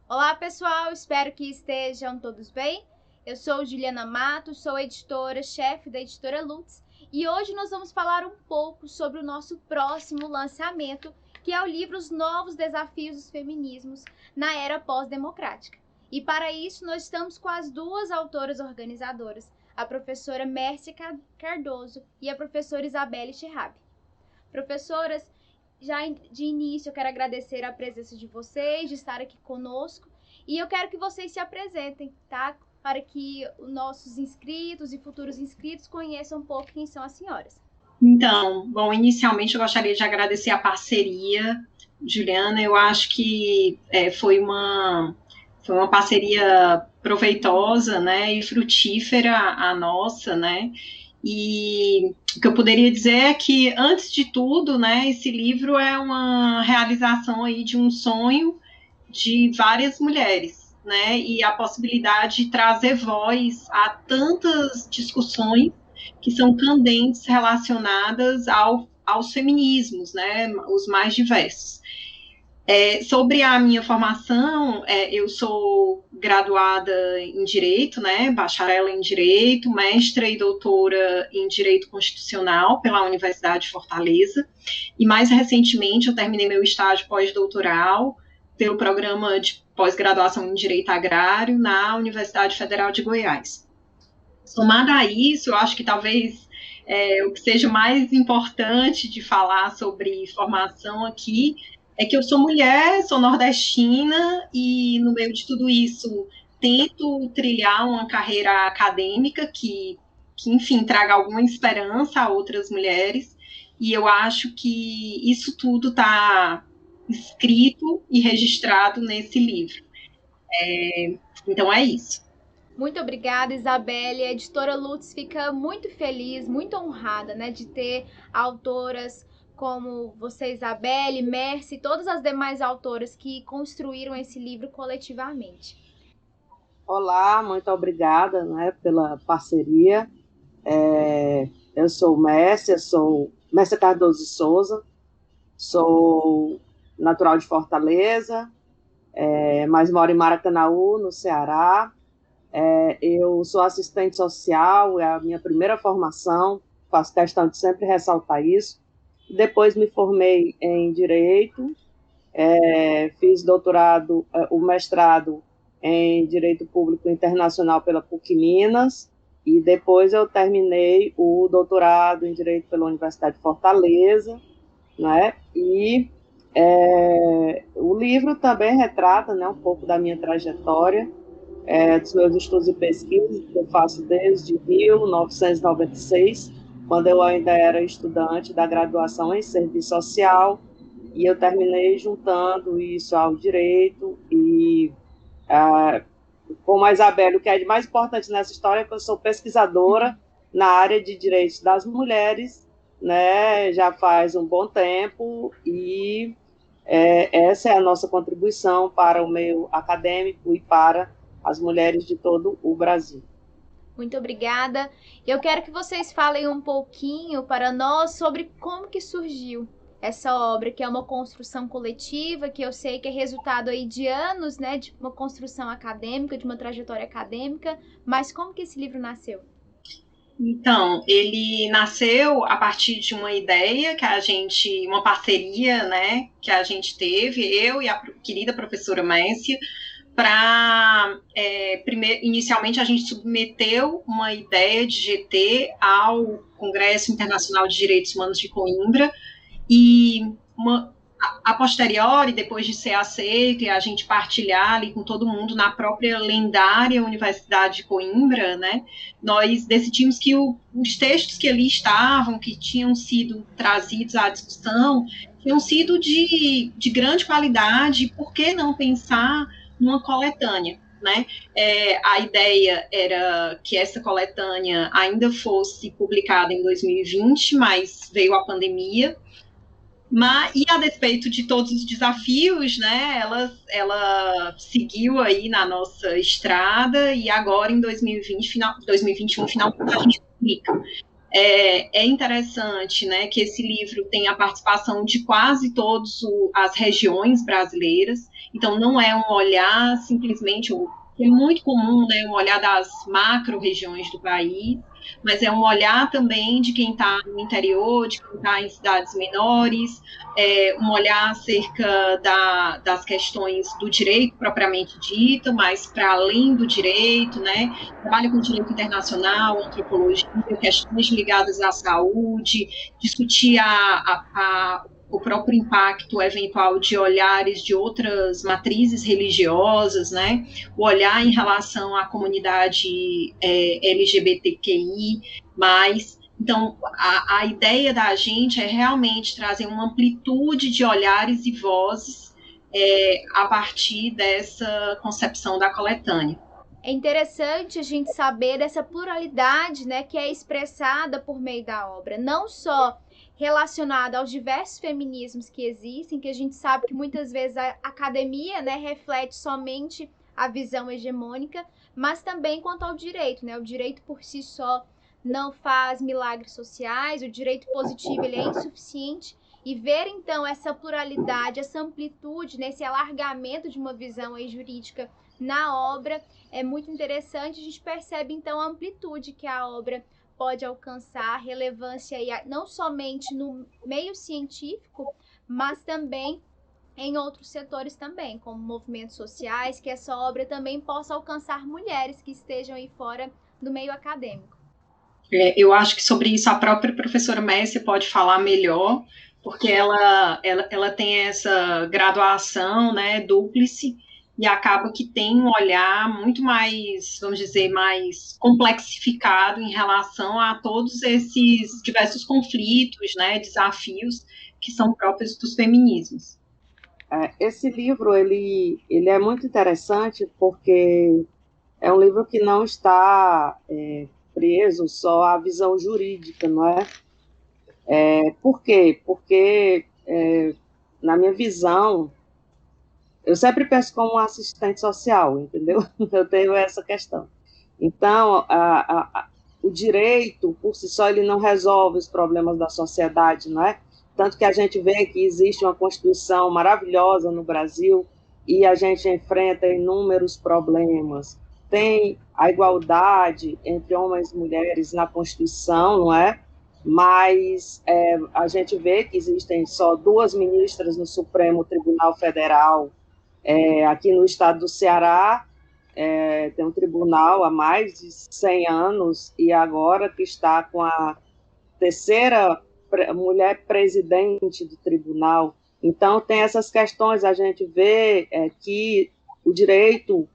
Olá, pessoal, espero que estejam todos bem. Eu sou Juliana Matos, sou editora-chefe da editora Lutz e hoje nós vamos falar um pouco sobre o nosso próximo lançamento, que é o livro Os Novos Desafios dos Feminismos na Era Pós-Democrática. E para isso nós estamos com as duas autoras organizadoras, a professora Mércia Cardoso e a professora Isabelle Cherrabi. Professoras, já de início eu quero agradecer a presença de vocês, de estar aqui conosco, e eu quero que vocês se apresentem, tá? Para que os nossos inscritos e futuros inscritos conheçam um pouco quem são as senhoras. Então, bom, inicialmente eu gostaria de agradecer a parceria, Juliana. Eu acho que foi uma parceria proveitosa, né, e frutífera a nossa, né, e o que eu poderia dizer é que, antes de tudo, né, esse livro é uma realização aí de um sonho de várias mulheres, né, e a possibilidade de trazer voz a tantas discussões que são candentes relacionadas aos feminismos, né, os mais diversos. Sobre a minha formação, eu sou graduada em Direito, né, bacharel em Direito, mestra e doutora em Direito Constitucional pela Universidade de Fortaleza, e mais recentemente eu terminei meu estágio pós-doutoral pelo programa de pós-graduação em Direito Agrário na Universidade Federal de Goiás. Somada a isso, eu acho que talvez o que seja mais importante de falar sobre formação aqui é que eu sou mulher, sou nordestina e, no meio de tudo isso, tento trilhar uma carreira acadêmica que enfim, traga alguma esperança a outras mulheres, e eu acho que isso tudo está escrito e registrado nesse livro. Então, é isso. Muito obrigada, Isabelle. A editora Lutz fica muito feliz, muito honrada, né, de ter autoras como você, Isabelle, Mércia e todas as demais autoras que construíram esse livro coletivamente. Olá, muito obrigada, né, pela parceria. Eu sou Mércia Cardoso de Souza, sou natural de Fortaleza, mas moro em Maracanaú, no Ceará. Eu sou assistente social, é a minha primeira formação, faço questão de sempre ressaltar isso. Depois me formei em Direito, fiz doutorado, o mestrado em Direito Público Internacional pela PUC Minas, e depois eu terminei o doutorado em Direito pela Universidade de Fortaleza, né? E o livro também retrata, né, um pouco da minha trajetória, dos meus estudos e pesquisas que eu faço desde 1996, quando eu ainda era estudante da graduação em Serviço Social, e eu terminei juntando isso ao direito, e como a Isabelle, o que é de mais importante nessa história é que eu sou pesquisadora na área de direitos das mulheres, né, já faz um bom tempo, e essa é a nossa contribuição para o meio acadêmico e para as mulheres de todo o Brasil. Muito obrigada. Eu quero que vocês falem um pouquinho para nós sobre como que surgiu essa obra, que é uma construção coletiva, que eu sei que é resultado aí de anos, né, de uma construção acadêmica, de uma trajetória acadêmica, mas como que esse livro nasceu? Então, ele nasceu a partir de uma ideia uma parceria, né, que a gente teve, eu e a querida professora Mércia, inicialmente a gente submeteu uma ideia de GT ao Congresso Internacional de Direitos Humanos de Coimbra, e a posteriori, depois de ser aceito e a gente partilhar ali com todo mundo na própria lendária Universidade de Coimbra, né, nós decidimos que os textos que ali estavam, que tinham sido trazidos à discussão, tinham sido de grande qualidade. Por que não pensar numa coletânea, né? A ideia era que essa coletânea ainda fosse publicada em 2020, mas veio a pandemia. E a despeito de todos os desafios, né, ela seguiu aí na nossa estrada, e agora em 2021, finalmente a gente publica. é interessante, né, que esse livro tem a participação de quase todas as regiões brasileiras, então não é um olhar simplesmente, que é muito comum, né, um olhar das macro-regiões do país, mas é um olhar também de quem está no interior, de quem está em cidades menores, um olhar acerca das questões do direito propriamente dito, mas para além do direito, né? Trabalha com direito internacional, antropologia, questões ligadas à saúde, discutir o próprio impacto eventual de olhares de outras matrizes religiosas, né? O olhar em relação à comunidade LGBTQI+. Então, a ideia da gente é realmente trazer uma amplitude de olhares e vozes a partir dessa concepção da coletânea. É interessante a gente saber dessa pluralidade, né, que é expressada por meio da obra, não só relacionada aos diversos feminismos que existem, que a gente sabe que muitas vezes a academia, né, reflete somente a visão hegemônica, mas também quanto ao direito, né? O direito por si só não faz milagres sociais, o direito positivo ele é insuficiente, e ver então essa pluralidade, essa amplitude, nesse alargamento de uma visão aí jurídica na obra é muito interessante. A gente percebe então a amplitude que a obra pode alcançar, relevância aí, não somente no meio científico, mas também em outros setores também, como movimentos sociais, que essa obra também possa alcançar mulheres que estejam aí fora do meio acadêmico. Eu acho que sobre isso a própria professora Messia pode falar melhor, porque ela tem essa graduação, né, dúplice, e acaba que tem um olhar muito mais, vamos dizer, mais complexificado em relação a todos esses diversos conflitos, né, desafios que são próprios dos feminismos. Esse livro, ele é muito interessante porque é um livro que não está preso só à visão jurídica, não é? Por quê? Porque, na minha visão, eu sempre penso como um assistente social, entendeu? Eu tenho essa questão. Então, o direito, por si só, ele não resolve os problemas da sociedade, não é? Tanto que a gente vê que existe uma Constituição maravilhosa no Brasil e a gente enfrenta inúmeros problemas. Tem a igualdade entre homens e mulheres na Constituição, não é? Mas a gente vê que existem só 2 ministras no Supremo Tribunal Federal. Aqui no estado do Ceará, tem um tribunal há mais de 100 anos e agora que está com a 3ª mulher presidente do tribunal. Então, tem essas questões, a gente vê que o direito,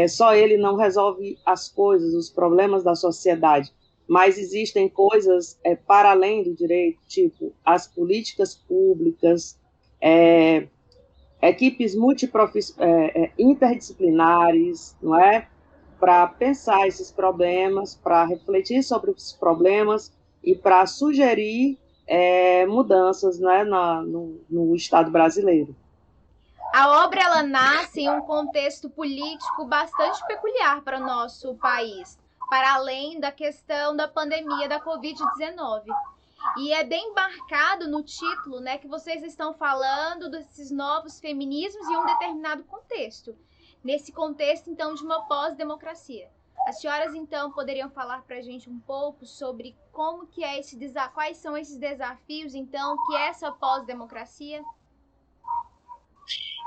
só ele não resolve as coisas, os problemas da sociedade, mas existem coisas para além do direito, tipo as políticas públicas, equipes interdisciplinares, não é? Para pensar esses problemas, para refletir sobre os problemas e para sugerir mudanças, não é? no Estado brasileiro. A obra ela nasce em um contexto político bastante peculiar para o nosso país, para além da questão da pandemia da Covid-19. E é bem marcado no título, né, que vocês estão falando desses novos feminismos em um determinado contexto. Nesse contexto, então, de uma pós-democracia. As senhoras, então, poderiam falar para a gente um pouco sobre como que é quais são esses desafios, então, que é essa pós-democracia?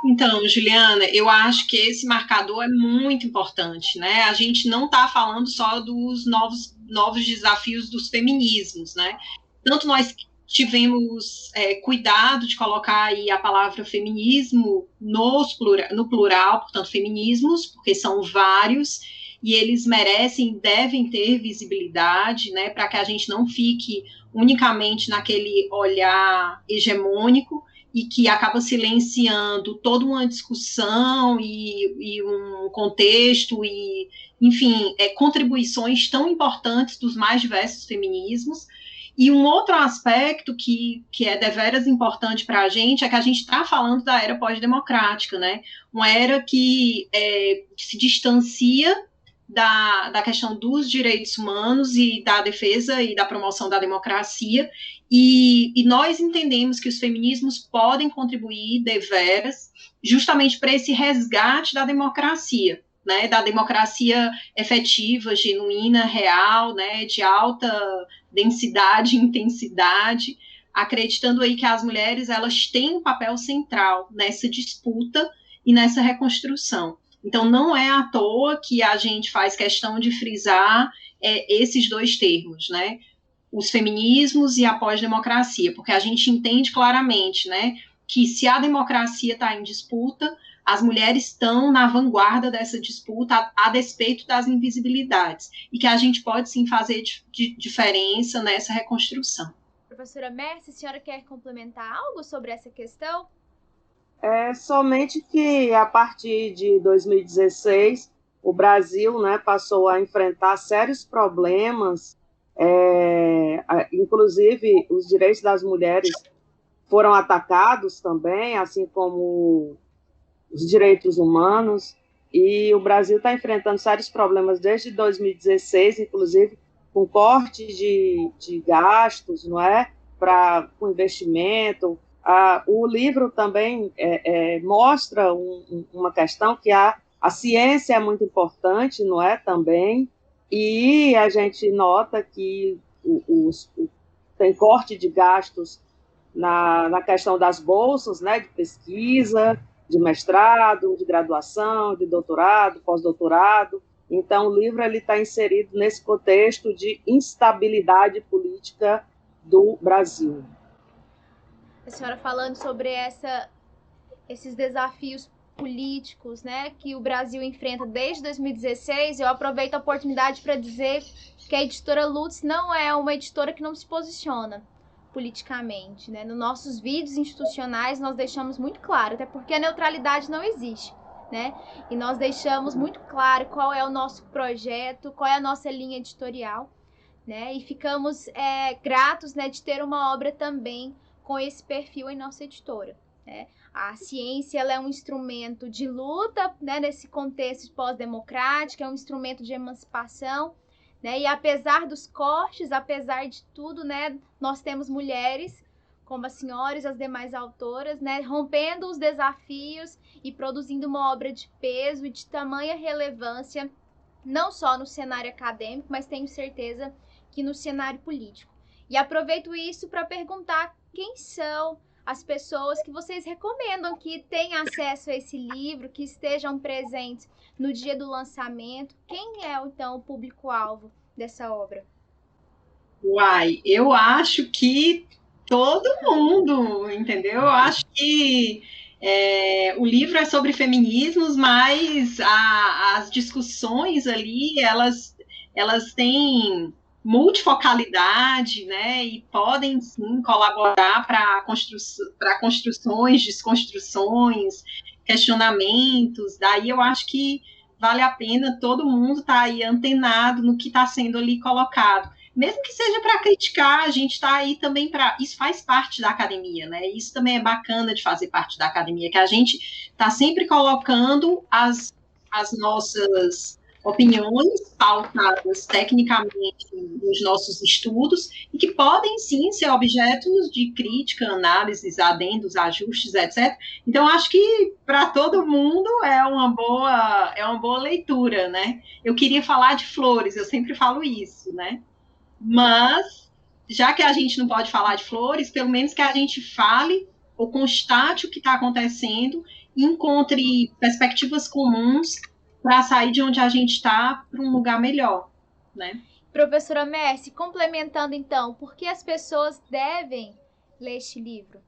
Então, Juliana, eu acho que esse marcador é muito importante, né? A gente não está falando só dos novos desafios dos feminismos, né? Tanto nós tivemos cuidado de colocar aí a palavra feminismo no plural, portanto, feminismos, porque são vários, e eles merecem, devem ter visibilidade, né, para que a gente não fique unicamente naquele olhar hegemônico e que acaba silenciando toda uma discussão e um contexto e, enfim, contribuições tão importantes dos mais diversos feminismos. E um outro aspecto que é deveras importante para a gente é que a gente está falando da era pós-democrática, né? Uma era que se distancia da questão dos direitos humanos e da defesa e da promoção da democracia, e nós entendemos que os feminismos podem contribuir deveras justamente para esse resgate da democracia, né, da democracia efetiva, genuína, real, né, de alta densidade e intensidade, acreditando aí que as mulheres elas têm um papel central nessa disputa e nessa reconstrução. Então, não é à toa que a gente faz questão de frisar esses dois termos, né? Os feminismos e a pós-democracia, porque a gente entende claramente, né, que se a democracia está em disputa, as mulheres estão na vanguarda dessa disputa a despeito das invisibilidades, e que a gente pode, sim, fazer diferença nessa reconstrução. Professora Mércia, a senhora quer complementar algo sobre essa questão? Somente que, a partir de 2016, o Brasil, né, passou a enfrentar sérios problemas, inclusive os direitos das mulheres foram atacados também, assim como os direitos humanos, e o Brasil está enfrentando sérios problemas desde 2016, inclusive com corte de gastos, não é, com investimento. O livro também mostra uma questão que a ciência é muito importante, não é, também, e a gente nota que tem corte de gastos na questão das bolsas, né, de pesquisa, de mestrado, de graduação, de doutorado, pós-doutorado. Então, o livro está inserido nesse contexto de instabilidade política do Brasil. A senhora falando sobre esses desafios políticos, né, que o Brasil enfrenta desde 2016, eu aproveito a oportunidade para dizer que a editora Lutz não é uma editora que não se posiciona politicamente, né? Nos nossos vídeos institucionais nós deixamos muito claro, até porque a neutralidade não existe, né? E nós deixamos muito claro qual é o nosso projeto, qual é a nossa linha editorial, né? E ficamos gratos, né, de ter uma obra também com esse perfil em nossa editora, né? A ciência ela é um instrumento de luta, né, nesse contexto pós-democrático, é um instrumento de emancipação, né? E apesar dos cortes, apesar de tudo, né, nós temos mulheres, como as senhoras e as demais autoras, né, rompendo os desafios e produzindo uma obra de peso e de tamanha relevância, não só no cenário acadêmico, mas tenho certeza que no cenário político. E aproveito isso para perguntar quem são as pessoas que vocês recomendam que tenham acesso a esse livro, que estejam presentes no dia do lançamento. Quem é, então, o público-alvo dessa obra? Uai, eu acho que todo mundo, entendeu? Eu acho que o livro é sobre feminismos, mas as discussões ali, elas têm multifocalidade, né, e podem, sim, colaborar para construções, desconstruções, questionamentos. Daí eu acho que vale a pena todo mundo estar aí antenado no que está sendo ali colocado. Mesmo que seja para criticar, a gente está aí também para... Isso faz parte da academia, né? Isso também é bacana de fazer parte da academia, que a gente está sempre colocando as nossas opiniões pautadas tecnicamente nos nossos estudos e que podem, sim, ser objetos de crítica, análises, adendos, ajustes, etc. Então, acho que para todo mundo é uma boa leitura, né? Eu queria falar de flores, eu sempre falo isso, né? Mas, já que a gente não pode falar de flores, pelo menos que a gente fale ou constate o que está acontecendo e encontre perspectivas comuns para sair de onde a gente está para um lugar melhor, né? Professora Mércia, complementando então, por que as pessoas devem ler este livro?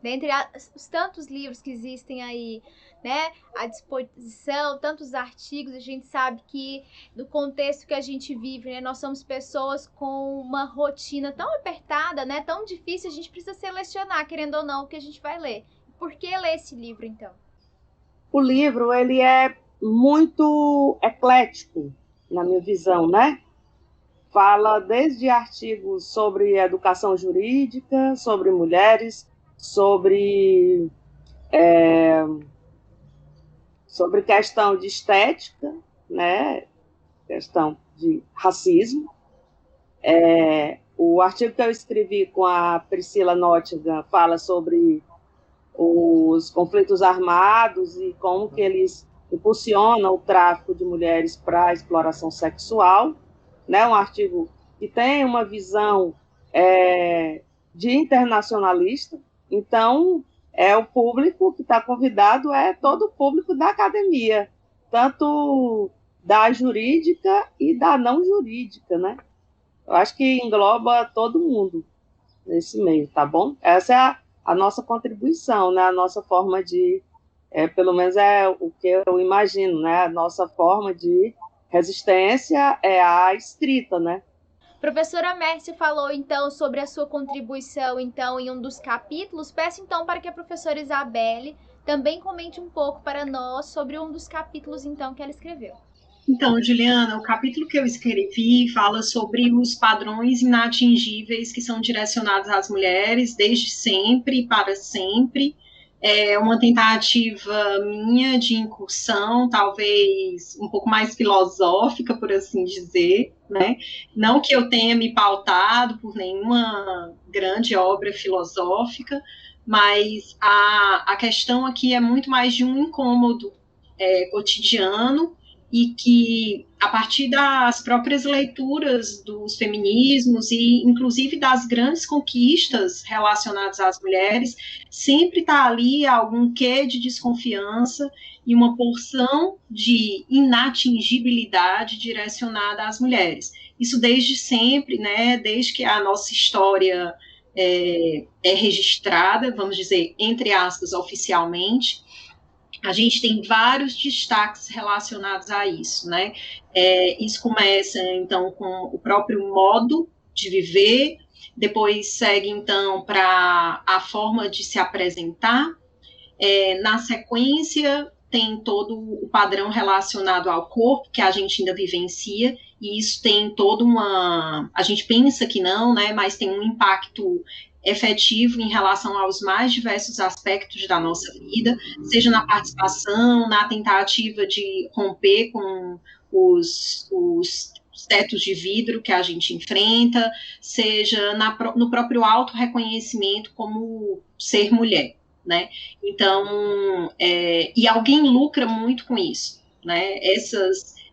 Dentre os tantos livros que existem aí, né, à disposição, tantos artigos, a gente sabe que no contexto que a gente vive, né, nós somos pessoas com uma rotina tão apertada, né, tão difícil, a gente precisa selecionar, querendo ou não, o que a gente vai ler. Por que ler esse livro, então? O livro, ele é muito eclético, na minha visão, né? Fala desde artigos sobre educação jurídica, sobre mulheres, sobre questão de estética, né, questão de racismo. O artigo que eu escrevi com a Priscila Nottingham fala sobre os conflitos armados e como que eles impulsionam o tráfico de mulheres para a exploração sexual, né? Um artigo que tem uma visão de internacionalista. Então, o público que está convidado é todo o público da academia, tanto da jurídica e da não jurídica, né? Eu acho que engloba todo mundo nesse meio, tá bom? Essa é a nossa contribuição, né? A nossa forma de, pelo menos é o que eu imagino, né? A nossa forma de resistência é a escrita, né? Professora Mércia falou, então, sobre a sua contribuição, então, em um dos capítulos. Peço, então, para que a professora Isabelle também comente um pouco para nós sobre um dos capítulos, então, que ela escreveu. Então, Juliana, o capítulo que eu escrevi fala sobre os padrões inatingíveis que são direcionados às mulheres desde sempre e para sempre. É uma tentativa minha de incursão, talvez um pouco mais filosófica, por assim dizer, né? Não que eu tenha me pautado por nenhuma grande obra filosófica, mas a questão aqui é muito mais de um incômodo cotidiano, e que, a partir das próprias leituras dos feminismos e, inclusive, das grandes conquistas relacionadas às mulheres, sempre está ali algum quê de desconfiança e uma porção de inatingibilidade direcionada às mulheres. Isso desde sempre, né, desde que a nossa história é registrada, vamos dizer, entre aspas, oficialmente. A gente tem vários destaques relacionados a isso, né? Isso começa, então, com o próprio modo de viver, depois segue, então, para a forma de se apresentar. Na sequência, tem todo o padrão relacionado ao corpo, que a gente ainda vivencia, e isso tem toda uma... A gente pensa que não, né? Mas tem um impacto efetivo em relação aos mais diversos aspectos da nossa vida, seja na participação, na tentativa de romper com os tetos de vidro que a gente enfrenta, seja no próprio auto-reconhecimento como ser mulher, né? Então, e alguém lucra muito com isso, né?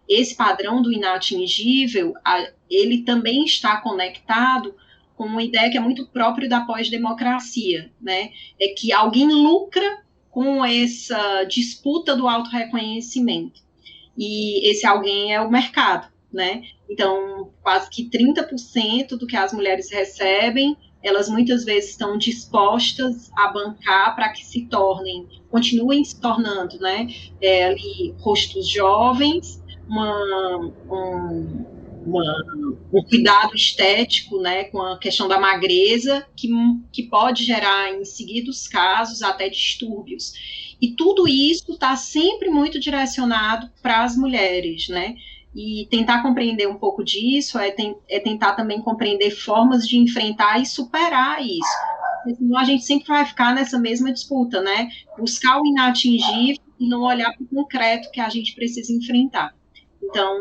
Esse padrão do inatingível, ele também está conectado com uma ideia que é muito própria da pós-democracia, né? É que alguém lucra com essa disputa do autorreconhecimento. E esse alguém é o mercado, né? Então, quase que 30% do que as mulheres recebem, elas muitas vezes estão dispostas a bancar para que se tornem, continuem se tornando, né? Ali, rostos jovens, um cuidado estético, né, com a questão da magreza, que pode gerar, em seguidos casos, até distúrbios. E tudo isso está sempre muito direcionado para as mulheres, né? E tentar compreender um pouco disso é tentar também compreender formas de enfrentar e superar isso. Porque senão a gente sempre vai ficar nessa mesma disputa, né? Buscar o inatingível e não olhar para o concreto que a gente precisa enfrentar. Então,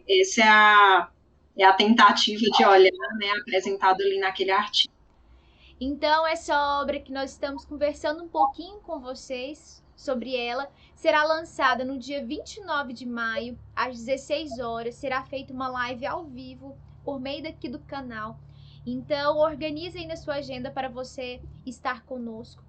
essa é a tentativa de olhar, né, apresentado ali naquele artigo. Então, essa obra que nós estamos conversando um pouquinho com vocês sobre ela será lançada no dia 29 de maio, às 16 horas. Será feita uma live ao vivo por meio daqui do canal. Então, organize aí na sua agenda para você estar conosco.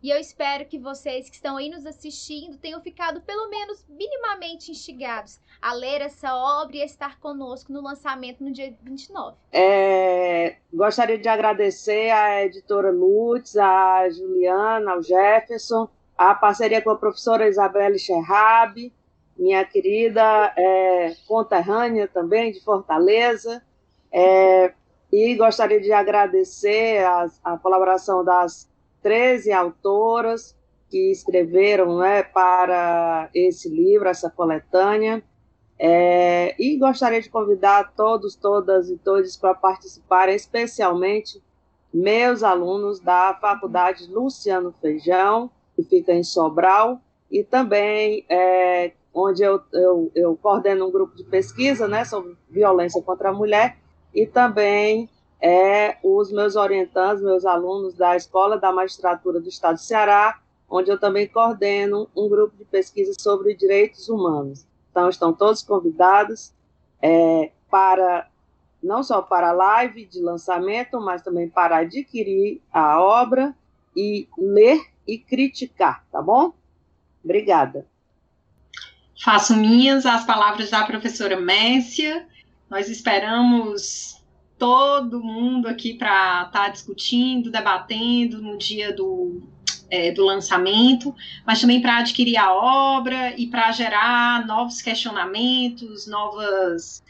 E eu espero que vocês que estão aí nos assistindo tenham ficado pelo menos minimamente instigados a ler essa obra e a estar conosco no lançamento no dia 29. Gostaria de agradecer à editora Lutz, à Juliana, ao Jefferson, a parceria com a professora Isabelle Scherhab, minha querida conterrânea também de Fortaleza, e gostaria de agradecer a colaboração das 13 autoras que escreveram, né, para esse livro, essa coletânea, e gostaria de convidar todos, todas e todos para participarem, especialmente meus alunos da Faculdade Luciano Feijão, que fica em Sobral, e também onde eu coordeno um grupo de pesquisa, né, sobre violência contra a mulher, e também os meus orientandos, meus alunos da Escola da Magistratura do Estado do Ceará, onde eu também coordeno um grupo de pesquisa sobre direitos humanos. Então, estão todos convidados não só para a live de lançamento, mas também para adquirir a obra e ler e criticar, tá bom? Obrigada. Faço minhas as palavras da professora Mércia. Nós esperamos todo mundo aqui para estar discutindo, debatendo no dia do lançamento, mas também para adquirir a obra e para gerar novos questionamentos, novos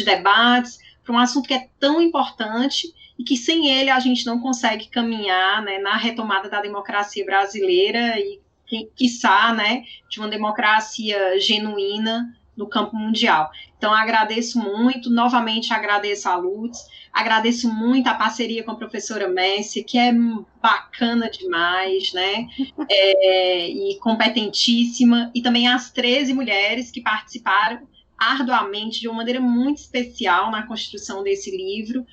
debates, para um assunto que é tão importante e que sem ele a gente não consegue caminhar, né, na retomada da democracia brasileira e, quiçá, né, de uma democracia genuína no campo mundial. Então, agradeço muito, novamente agradeço a Lutz, agradeço muito a parceria com a professora Mércia, que é bacana demais, né, e competentíssima, e também as 13 mulheres que participaram arduamente, de uma maneira muito especial na construção desse livro,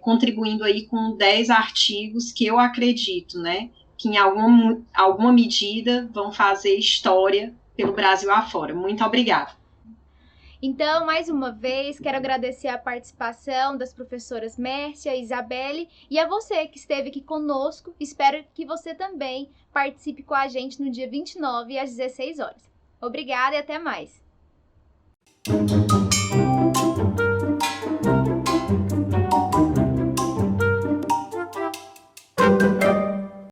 contribuindo aí com 10 artigos que eu acredito, né, que em alguma medida vão fazer história pelo Brasil afora. Muito obrigada. Então, mais uma vez, quero agradecer a participação das professoras Mércia e Isabelle e a você que esteve aqui conosco. Espero que você também participe com a gente no dia 29 às 16 horas. Obrigada e até mais.